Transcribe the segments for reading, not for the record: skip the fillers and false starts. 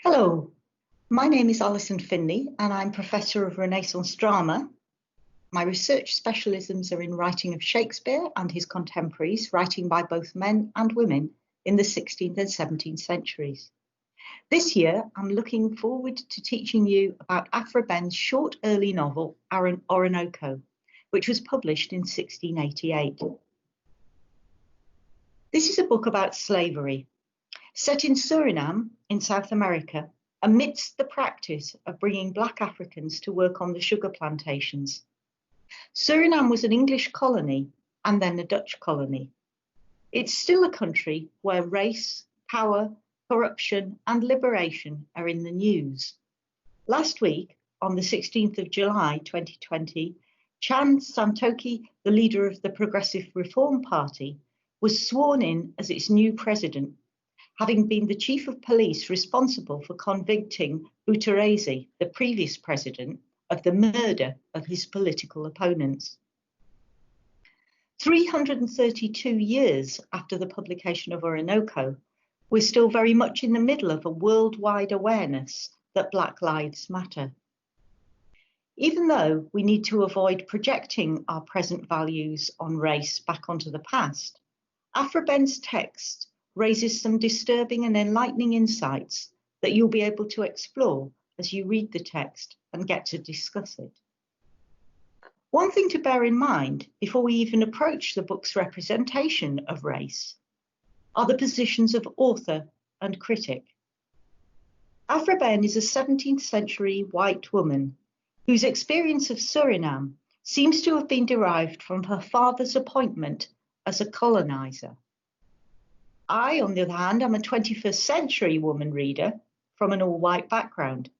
Hello, my name is Alison Findlay and I'm Professor of Renaissance Drama. My research specialisms are in writing of Shakespeare and his contemporaries, writing by both men and women in the 16th and 17th centuries. This year, I'm looking forward to teaching you about Aphra Behn's short early novel, Oronooko, which was published in 1688. This is a book about slavery, set in Surinam in South America, amidst the practice of bringing Black Africans to work on the sugar plantations. Surinam was an English colony and then a Dutch colony. It's still a country where race, power, corruption and liberation are in the news. Last week, on the 16th of July 2020, Chan Santoki, the leader of the Progressive Reform Party, was sworn in as its new president, having been the chief of police responsible for convicting Buthelezi, the previous president, of the murder of his political opponents. 332 years after the publication of Oronooko, we're still very much in the middle of a worldwide awareness that Black lives matter. Even though we need to avoid projecting our present values on race back onto the past, Aphra Behn's text raises some disturbing and enlightening insights that you'll be able to explore as you read the text and get to discuss it. One thing to bear in mind before we even approach the book's representation of race are the positions of author and critic. Aphra Behn is a 17th century white woman whose experience of Surinam seems to have been derived from her father's appointment as a colonizer. I, on the other hand, am a 21st century woman reader from an all-white background.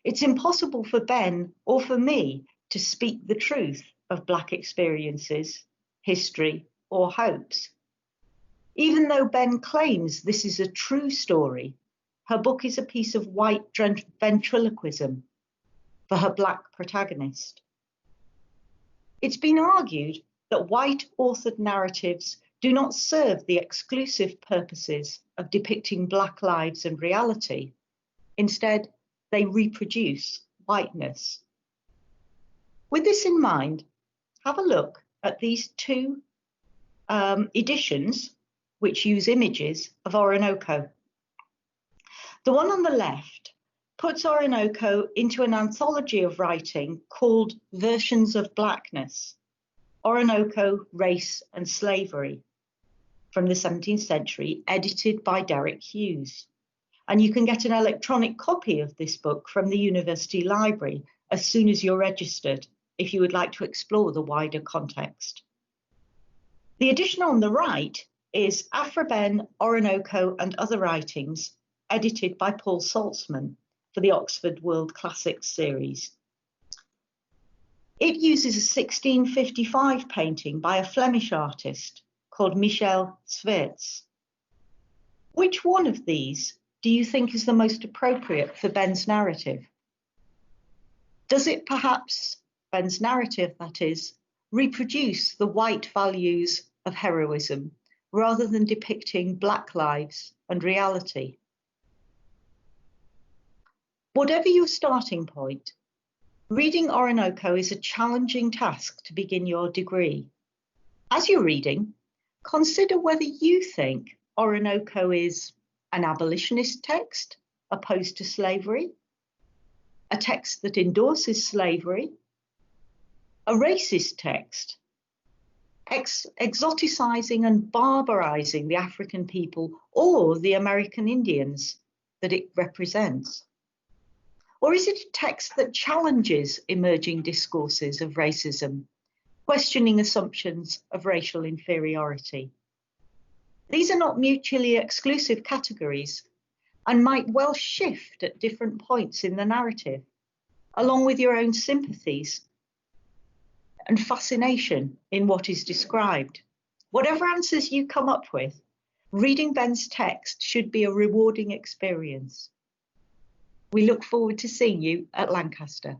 It's impossible for Behn or for me to speak the truth of Black experiences, history, or hopes. Even though Behn claims this is a true story, her book is a piece of white ventriloquism for her Black protagonist. It's been argued that white authored narratives do not serve the exclusive purposes of depicting Black lives and reality. Instead, they reproduce whiteness. With this in mind, have a look at these two editions which use images of Oronooko. The one on the left puts Oronooko into an anthology of writing called Versions of Blackness, Oronooko, Race and Slavery, from the 17th century, edited by Derek Hughes. And you can get an electronic copy of this book from the University Library as soon as you're registered, if you would like to explore the wider context. The edition on the right is Aphra Behn, Oronooko and Other Writings, edited by Paul Saltzman for the Oxford World Classics series. It uses a 1655 painting by a Flemish artist called Michel Sweerts. Which one of these do you think is the most appropriate for Behn's narrative? Does it perhaps, Behn's narrative that is, reproduce the white values of heroism rather than depicting Black lives and reality? Whatever your starting point, reading Oronooko is a challenging task to begin your degree. As you're reading, consider whether you think Oronooko is an abolitionist text opposed to slavery, a text that endorses slavery, a racist text, exoticizing and barbarizing the African people or the American Indians that it represents. Or is it a text that challenges emerging discourses of racism, questioning assumptions of racial inferiority? These are not mutually exclusive categories and might well shift at different points in the narrative, along with your own sympathies and fascination in what is described. Whatever answers you come up with, reading Behn's text should be a rewarding experience. We look forward to seeing you at Lancaster.